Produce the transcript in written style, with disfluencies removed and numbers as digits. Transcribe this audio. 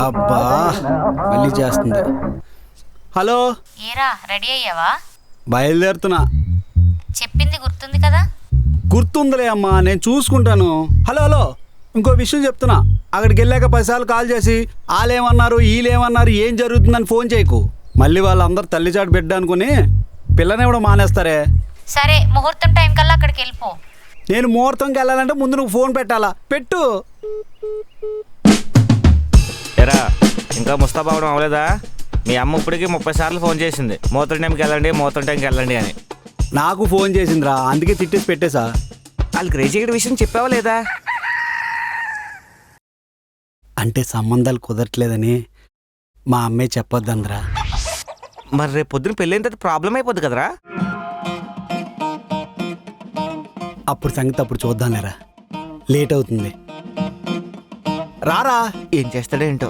అబ్బా మళ్ళీ చేస్తుంది. హలో, ఏరా రెడీ అయ్యావా? బయలుదేరుతున్నా. చెప్పింది గుర్తుంది కదా? గుర్తుందిలే అమ్మా, నేను చూసుకుంటాను. హలో హలో, ఇంకో విషయం చెప్తున్నా. అక్కడికి వెళ్ళాక 10 సార్లు కాల్ చేసి వాళ్ళేమన్నారు వీళ్ళేమన్నారు ఏం జరుగుతుందని ఫోన్ చేయకు. మళ్ళీ వాళ్ళందరూ తల్లిచాటు బిడ్డ అనుకుని పిల్లనివ్వడం మానేస్తారే. సరే, ముహూర్తం టైం కల్లా అక్కడికి వెళ్ళిపో. నేను ముహూర్తంకి వెళ్ళాలంటే ముందు నువ్వు ఫోన్ పెట్టాలా? పెట్టు. ఎరా ఇంకా ముస్తాబ్ అవడం అవ్వలేదా? మీ అమ్మ ఇప్పటికీ 30 సార్లు ఫోన్ చేసింది, ముహూర్తం టైంకి వెళ్ళండి అని. నాకు ఫోన్ చేసిందిరా, అందుకే తిట్టేసి పెట్టేసా. వాళ్ళకి రేజీగడి విషయం చెప్పావా లేదా? అంటే సంబంధాలు కుదరట్లేదని మా అమ్మే చెప్పొద్దందరా. మరి రేపు పొద్దున పెళ్ళైన తర్వాత ప్రాబ్లం అయిపోద్ది కదరా. అప్పుడు సంగతి అప్పుడు చూద్దాంలేరా, లేట్ అవుతుంది. రారా. ఏం చేస్తాడేంటో.